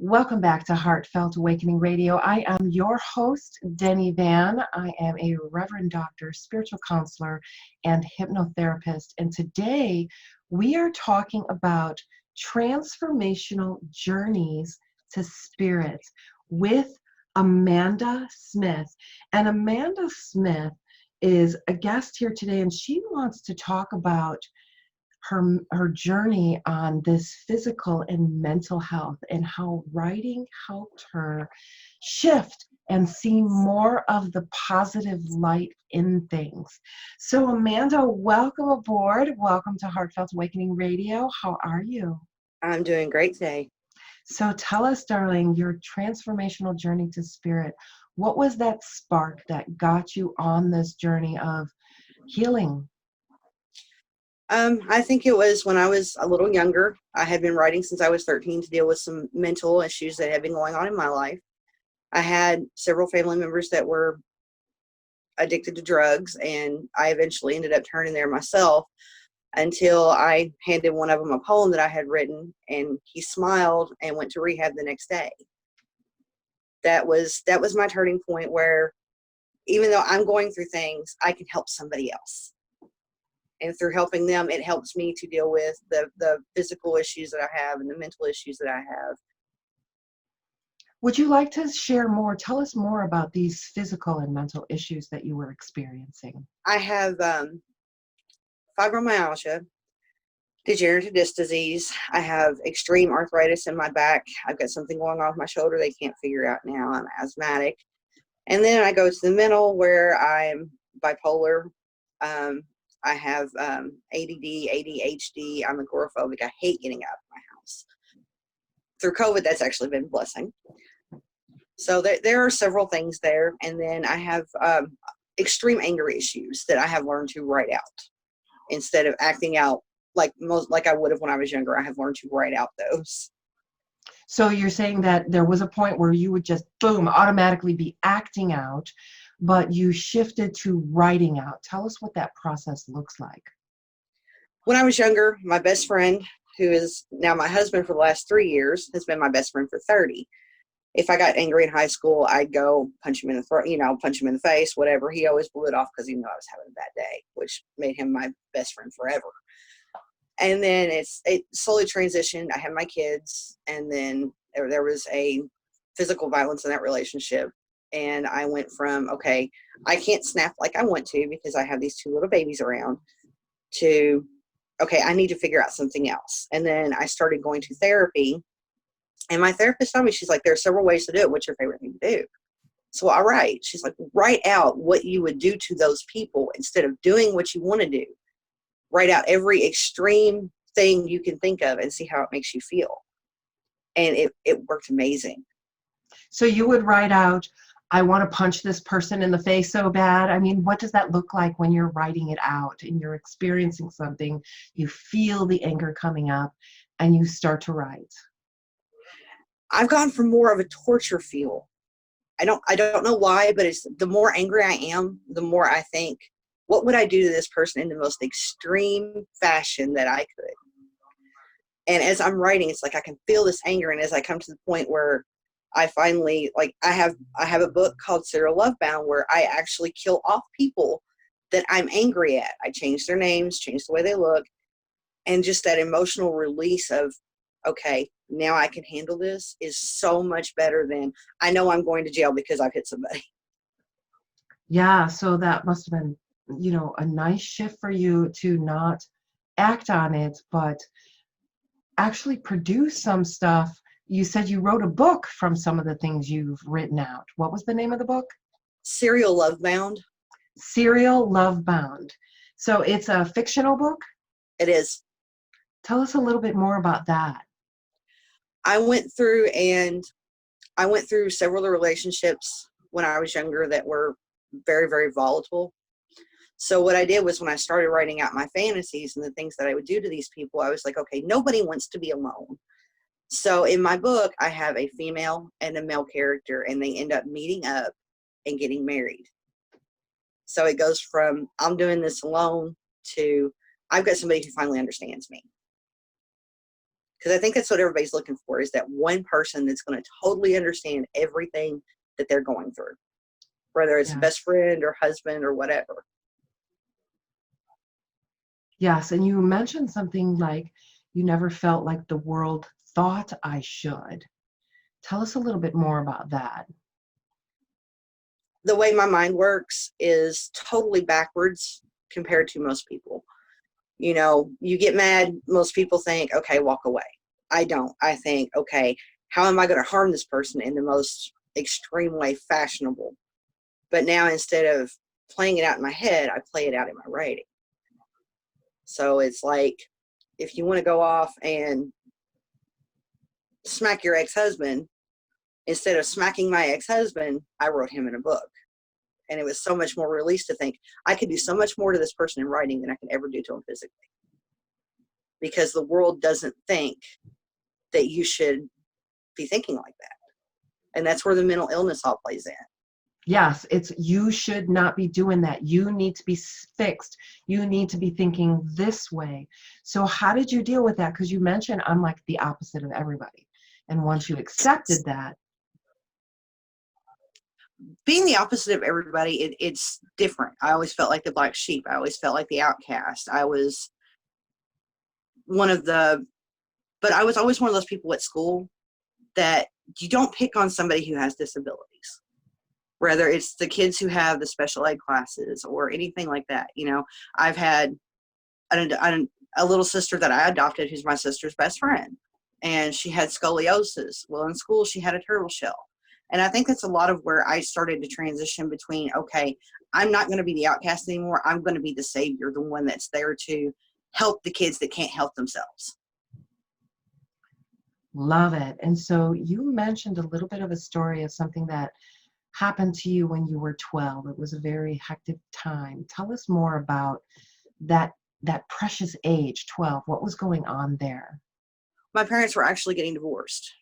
Welcome back to Heartfelt Awakening Radio. I am your host, Denny Van. I am a Reverend Doctor, spiritual counselor, and hypnotherapist. And today we are talking about transformational journeys to spirit with Amanda Smith. And Amanda Smith is a guest here today, and she wants to talk about her journey on this physical and mental health and how writing helped her shift and see more of the positive light in things. So Amanda, welcome aboard. Welcome to Heartfelt Awakening Radio. How are you? I'm doing great today. So tell us, darling, your transformational journey to spirit. What was that spark that got you on this journey of healing? I think it was when I was a little younger. I had been writing since I was 13 to deal with some mental issues that had been going on in my life. I had several family members that were addicted to drugs, and I eventually ended up turning there myself until I handed one of them a poem that I had written, and he smiled and went to rehab the next day. That was my turning point, where even though I'm going through things, I can help somebody else. And through helping them, it helps me to deal with the physical issues that I have and the mental issues that I have. Would you like to share more? Tell us more about these physical and mental issues that you were experiencing. I have fibromyalgia, degenerative disc disease. I have extreme arthritis in my back. I've got something going on with my shoulder they can't figure out now. I'm asthmatic. And then I go to the mental, where I'm bipolar. I have ADD, ADHD. I'm agoraphobic. I hate getting out of my house. Through COVID, that's actually been a blessing. So there are several things there. And then I have extreme anger issues that I have learned to write out instead of acting out like I would have when I was younger. I have learned to write out those. So you're saying that there was a point where you would just, boom, automatically be acting out, but you shifted to writing out. Tell us what that process looks like. When I was younger, my best friend, who is now my husband for the last 3 years, has been my best friend for 30. If I got angry in high school, I'd go punch him in the throat, punch him in the face, whatever. He always blew it off because he knew I was having a bad day, which made him my best friend forever. And then it slowly transitioned. I had my kids, and then there was a physical violence in that relationship. And I went from, okay, I can't snap like I want to because I have these 2 little babies around, to, okay, I need to figure out something else. And then I started going to therapy, and my therapist told me, she's like, there are several ways to do it. What's your favorite thing to do? So I write. She's like, write out what you would do to those people instead of doing what you want to do. Write out every extreme thing you can think of and see how it makes you feel. And it worked amazing. So you would write out, I want to punch this person in the face so bad. I mean, what does that look like when you're writing it out and you're experiencing something, you feel the anger coming up and you start to write? I've gone for more of a torture feel. I don't know why, but it's the more angry I am, the more I think, what would I do to this person in the most extreme fashion that I could? And as I'm writing, it's like I can feel this anger. And as I come to the point where I finally, like, I have a book called Serial Love Bound, where I actually kill off people that I'm angry at. I change their names, change the way they look, and just that emotional release of, okay, now I can handle this is so much better than, I know I'm going to jail because I've hit somebody. Yeah, so that must have been, a nice shift for you to not act on it, but actually produce some stuff. You said you wrote a book from some of the things you've written out. What was the name of the book? Serial Love Bound. Serial Love Bound. So it's a fictional book? It is. Tell us a little bit more about that. I went through several relationships when I was younger that were very, very volatile. So what I did was, when I started writing out my fantasies and the things that I would do to these people, I was like, okay, nobody wants to be alone. So in my book, I have a female and a male character, and they end up meeting up and getting married. So it goes from, I'm doing this alone, to I've got somebody who finally understands me. Because I think that's what everybody's looking for, is that one person that's going to totally understand everything that they're going through, whether it's Yes. best friend or husband or whatever. Yes. And you mentioned something like you never felt like the world thought I should. Tell us a little bit more about that. The way my mind works is totally backwards compared to most people. You know, you get mad, most people think, okay, walk away. I don't. I think, okay, how am I going to harm this person in the most extreme way fashionable? But now instead of playing it out in my head, I play it out in my writing. So it's like, if you want to go off and smack your ex-husband, instead of smacking my ex-husband, I wrote him in a book. And it was so much more released to think I could do so much more to this person in writing than I can ever do to him physically. Because the world doesn't think that you should be thinking like that. And that's where the mental illness all plays in. Yes, it's you should not be doing that. You need to be fixed. You need to be thinking this way. So how did you deal with that? Because you mentioned I'm like the opposite of everybody. And once you accepted that, Being the opposite of everybody, it's different. I always felt like the black sheep. I always felt like the outcast. I was but I was always one of those people at school that you don't pick on somebody who has disabilities, whether it's the kids who have the special ed classes or anything like that. You know, I've had a little sister that I adopted who's my sister's best friend, and she had scoliosis. Well, in school, she had a turtle shell. And I think that's a lot of where I started to transition between, okay, I'm not going to be the outcast anymore. I'm going to be the savior, the one that's there to help the kids that can't help themselves. love it. And so you mentioned a little bit of a story of something that happened to you when you were 12. It was a very hectic time. Tell us more about that precious age, 12. What was going on there? My parents were actually getting divorced.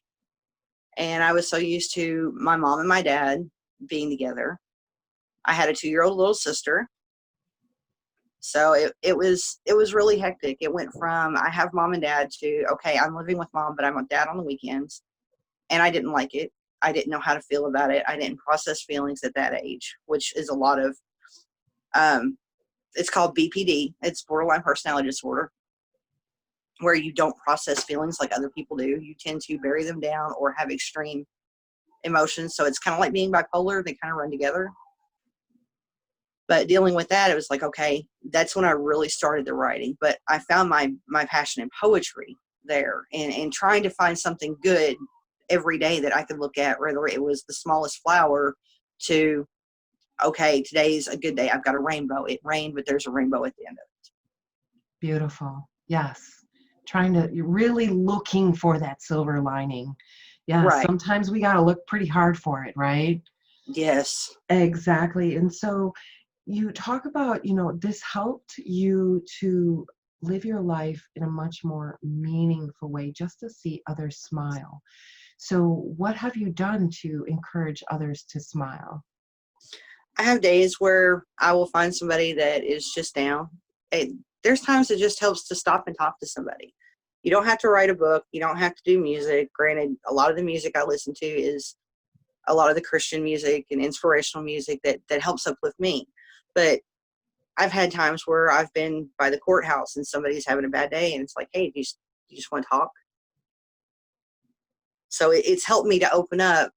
And I was so used to my mom and my dad being together. I had a 2-year-old little sister. So it was really hectic. It went from I have mom and dad to, okay, I'm living with mom, but I'm with dad on the weekends. And I didn't like it. I didn't know how to feel about it. I didn't process feelings at that age, which is a lot of, it's called BPD. It's borderline personality disorder, where you don't process feelings like other people do. You tend to bury them down or have extreme emotions. So it's kind of like being bipolar. They kind of run together. But dealing with that, it was like, okay, that's when I really started the writing. But I found my passion in poetry there, and trying to find something good every day that I could look at, whether it was the smallest flower to, okay, today's a good day. I've got a rainbow. It rained, but there's a rainbow at the end of it. Beautiful. Yes. Trying to, you're really looking for that silver lining. Yeah, Right. sometimes we got to look pretty hard for it, right? Yes. Exactly. And so you talk about, this helped you to live your life in a much more meaningful way, just to see others smile. So what have you done to encourage others to smile? I have days where I will find somebody that is just down. There's times it just helps to stop and talk to somebody. You don't have to write a book. You don't have to do music. Granted, a lot of the music I listen to is a lot of the Christian music and inspirational music that helps uplift me. But I've had times where I've been by the courthouse and somebody's having a bad day, and it's like, hey, you just want to talk? So it's helped me to open up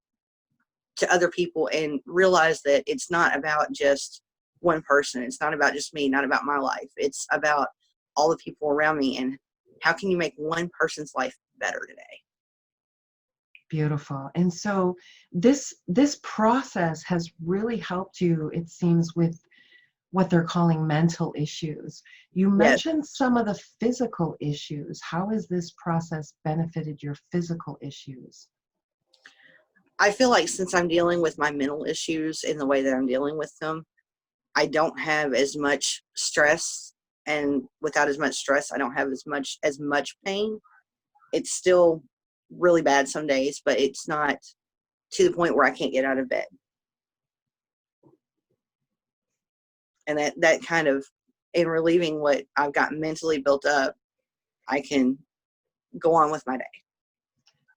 to other people and realize that it's not about just one person. It's not about just me, not about my life. It's about all the people around me, and how can you make one person's life better today? Beautiful. And so this process has really helped you, it seems, with what they're calling mental issues. You Yes. mentioned some of the physical issues. How has this process benefited your physical issues? I feel like since I'm dealing with my mental issues in the way that I'm dealing with them, I don't have as much stress, and without as much stress, I don't have as much pain. It's still really bad some days, but it's not to the point where I can't get out of bed. And that kind of, in relieving what I've got mentally built up, I can go on with my day.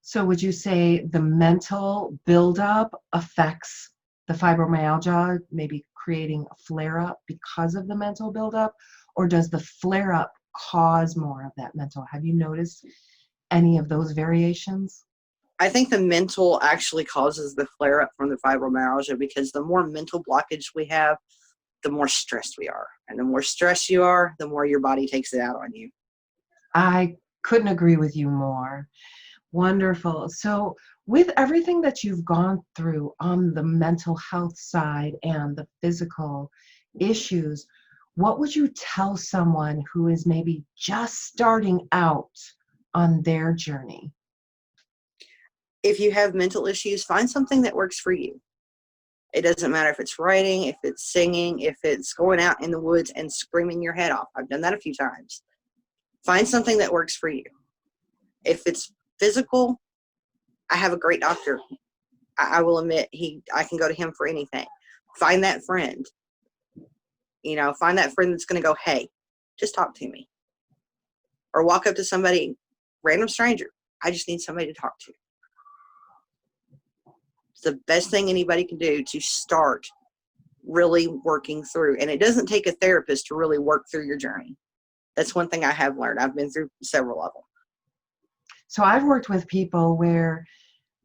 So would you say the mental buildup affects the fibromyalgia, maybe creating a flare-up because of the mental buildup? Or does the flare-up cause more of that mental? Have you noticed any of those variations? I think the mental actually causes the flare up from the fibromyalgia, because the more mental blockage we have, the more stressed we are. And the more stressed you are, the more your body takes it out on you. I couldn't agree with you more. Wonderful. So with everything that you've gone through on the mental health side and the physical issues, what would you tell someone who is maybe just starting out on their journey? If you have mental issues, find something that works for you. It doesn't matter if it's writing, if it's singing, if it's going out in the woods and screaming your head off. I've done that a few times. Find something that works for you. If it's physical, I have a great doctor. I will admit, I can go to him for anything. Find that friend. Find that friend that's going to go, hey, just talk to me. Or walk up to somebody, random stranger. I just need somebody to talk to. It's the best thing anybody can do to start really working through. And it doesn't take a therapist to really work through your journey. That's one thing I have learned. I've been through several of them. So I've worked with people where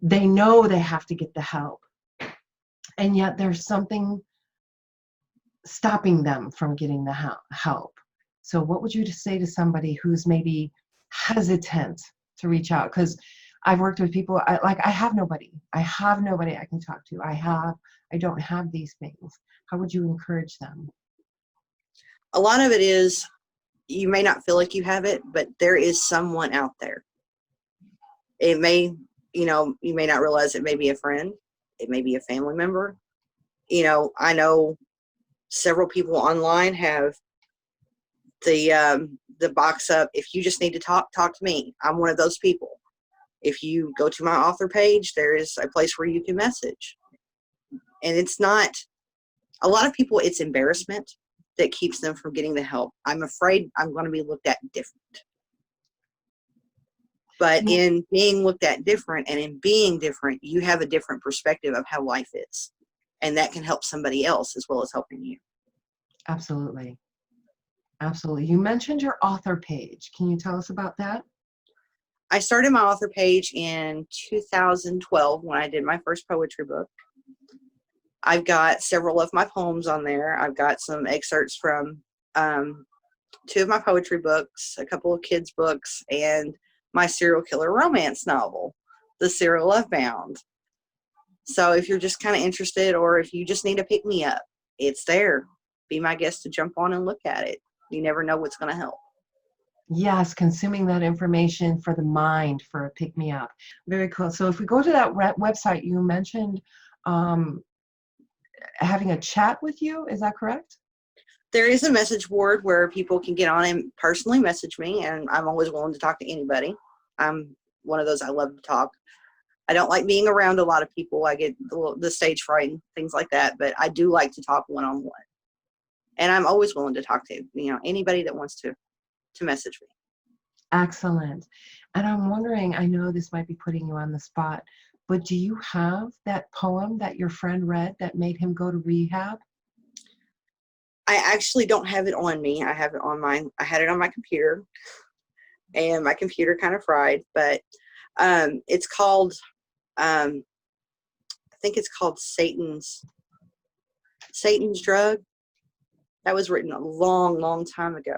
they know they have to get the help, and yet there's something stopping them from getting the help. So what would you say to somebody who's maybe hesitant to reach out? Because I've worked with people, I have nobody I can talk to. I don't have these things. How would you encourage them? A lot of it is, you may not feel like you have it, but there is someone out there. It may, you may not realize it may be a friend. It may be a family member. I know several people online have the box up. If you just need to talk to me. I'm one of those people. If you go to my author page, there is a place where you can message. And it's not, a lot of people, it's embarrassment that keeps them from getting the help. I'm afraid I'm going to be looked at different. But in being looked at different and in being different, you have a different perspective of how life is. And that can help somebody else as well as helping you. Absolutely. Absolutely. You mentioned your author page. Can you tell us about that? I started my author page in 2012 when I did my first poetry book. I've got several of my poems on there. I've got some excerpts from 2 of my poetry books, a couple of kids' books, and my serial killer romance novel, The Serial Love Bound. So if you're just kind of interested, or if you just need a pick-me-up, it's there. Be my guest to jump on and look at it. You never know what's going to help. Yes, consuming that information for the mind, for a pick-me-up. Very cool. So if we go to that website, you mentioned having a chat with you. Is that correct? There is a message board where people can get on and personally message me, and I'm always willing to talk to anybody. I'm one of those, I love to talk. I don't like being around a lot of people. I get the stage fright and things like that, but I do like to talk one-on-one. And I'm always willing to talk to anybody that wants to message me. Excellent. And I'm wondering, I know this might be putting you on the spot, but do you have that poem that your friend read that made him go to rehab? I actually don't have it on me. I have it on I had it on my computer, and my computer kind of fried, but it's called, I think it's called Satan's Drug. That was written a long, long time ago.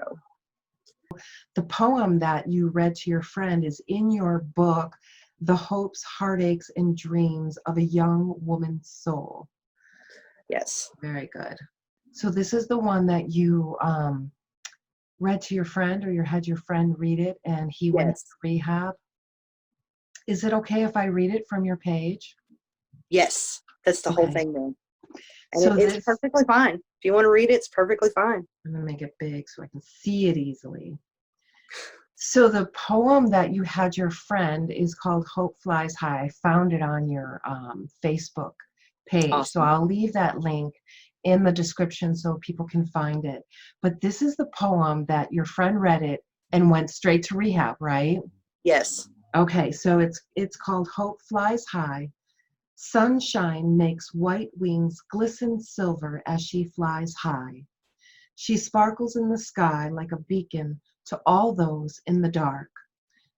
The poem that you read to your friend is in your book, The Hopes, Heartaches, and Dreams of a Young Woman's Soul. Yes. Very good. So this is the one that you read to your friend, or you had your friend read it and he went to rehab. Is it okay if I read it from your page? Yes, that's the whole thing then. And so it's perfectly fine. If you want to read it, it's perfectly fine. I'm going to make it big so I can see it easily. So the poem that you had your friend is called Hope Flies High. I found it on your Facebook page. Awesome. So I'll leave that link in the description so people can find it. But this is the poem that your friend read it and went straight to rehab, right? Yes. Okay, so it's called Hope Flies High. Sunshine makes white wings glisten silver as she flies high. She sparkles in the sky like a beacon to all those in the dark.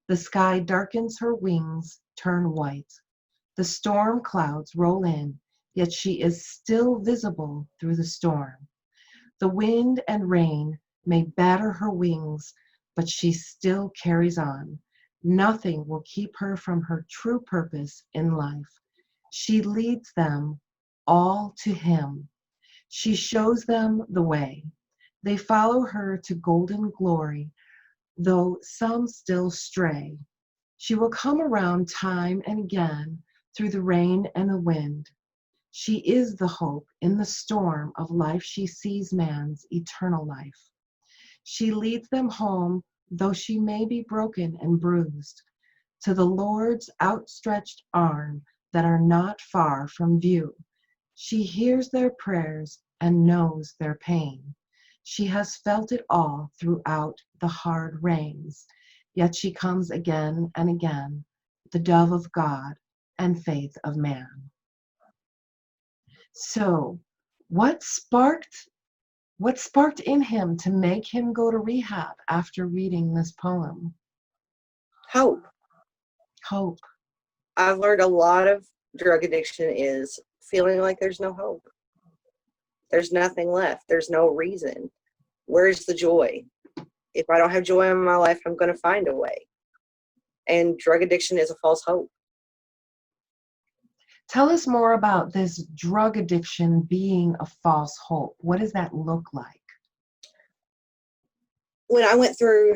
The sky darkens, her wings turn white. The storm clouds roll in, yet she is still visible through the storm. The wind and rain may batter her wings, but she still carries on. Nothing will keep her from her true purpose in life. She leads them all to Him. She shows them the way. They follow her to golden glory, though some still stray. She will come around time and again through the rain and the wind. She is the hope in the storm of life. She sees man's eternal life. She leads them home, though she may be broken and bruised, to the Lord's outstretched arm that are not far from view. She hears their prayers and knows their pain. She has felt it all throughout the hard rains, yet she comes again and again, the dove of God and faith of man. So, what sparked in him to make him go to rehab after reading this poem? Hope. Hope. I've learned a lot of drug addiction is feeling like there's no hope. There's nothing left. There's no reason. Where's the joy? If I don't have joy in my life, I'm going to find a way. And drug addiction is a false hope. Tell us more about this drug addiction being a false hope. What does that look like? When I went through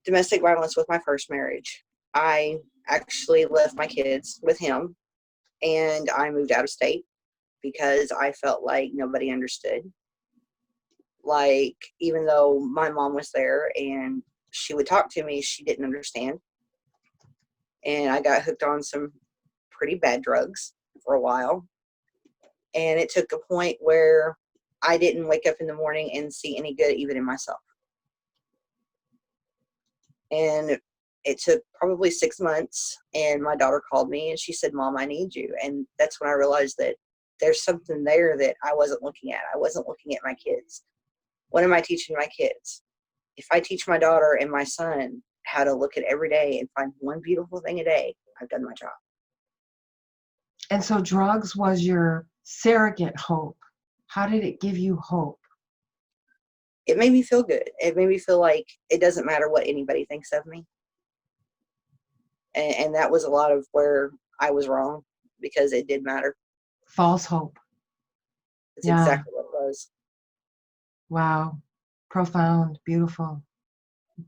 domestic violence with my first marriage, I actually left my kids with him and I moved out of state because I felt like nobody understood. Like, even though my mom was there and she would talk to me, she didn't understand. And I got hooked on some pretty bad drugs for a while. And it took a point where I didn't wake up in the morning and see any good even in myself. And it took probably 6 months, and my daughter called me and she said, "Mom, I need you." And that's when I realized that there's something there that I wasn't looking at. I wasn't looking at my kids. What am I teaching my kids? If I teach my daughter and my son how to look at every day and find one beautiful thing a day, I've done my job. And so drugs was your surrogate hope. How did it give you hope? It made me feel good. It made me feel like it doesn't matter what anybody thinks of me. And that was a lot of where I was wrong, because it did matter. False hope. It's Yeah. exactly what it was. Wow. Profound. Beautiful.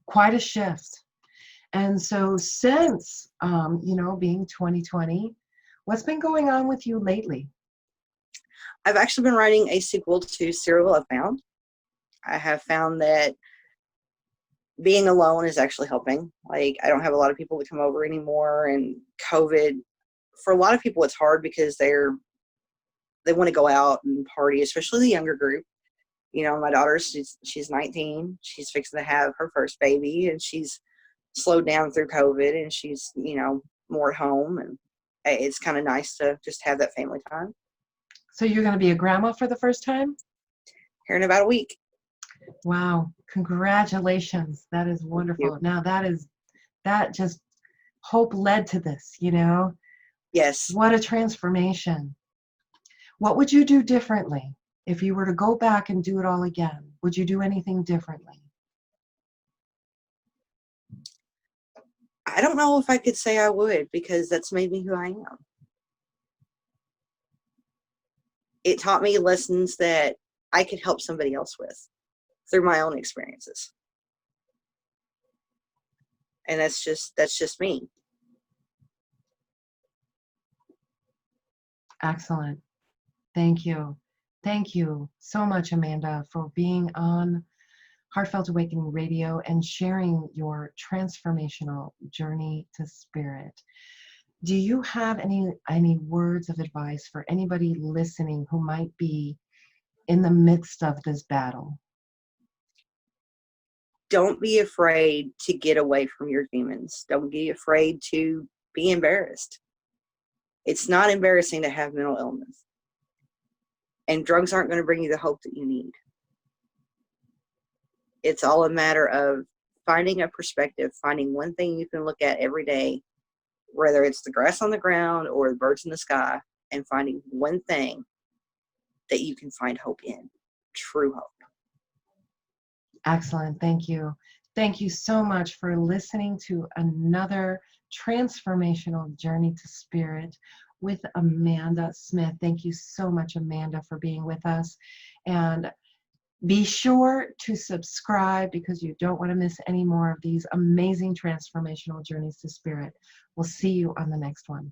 Quite a shift. And so since, being 2020, what's been going on with you lately? I've actually been writing a sequel to Serial Love Bound. I have found that being alone is actually helping. Like, I don't have a lot of people that come over anymore, and COVID, for a lot of people, it's hard because they want to go out and party, especially the younger group. You know, my daughter, she's 19. She's fixing to have her first baby, and she's slowed down through COVID, and she's, more at home, and it's kind of nice to just have that family time. So you're going to be a grandma for the first time? Here in about a week. Wow. Congratulations. That is wonderful. Now that just hope led to this, Yes. What a transformation. What would you do differently if you were to go back and do it all again? Would you do anything differently? I don't know if I could say I would, because that's made me who I am. It taught me lessons that I could help somebody else with through my own experiences. And that's just me. Excellent. Thank you. Thank you so much, Amanda, for being on Heartfelt Awakening Radio and sharing your transformational journey to spirit. Do you have any words of advice for anybody listening who might be in the midst of this battle? don't be afraid to get away from your demons. Don't be afraid to be embarrassed. It's not embarrassing to have mental illness. And drugs aren't going to bring you the hope that you need. It's all a matter of finding a perspective, finding one thing you can look at every day, whether it's the grass on the ground or the birds in the sky, and finding one thing that you can find hope in, true hope. Excellent. Thank you. Thank you so much for listening to another transformational journey to spirit with Amanda Smith. Thank you so much, Amanda, for being with us. And be sure to subscribe because you don't want to miss any more of these amazing transformational journeys to spirit. We'll see you on the next one.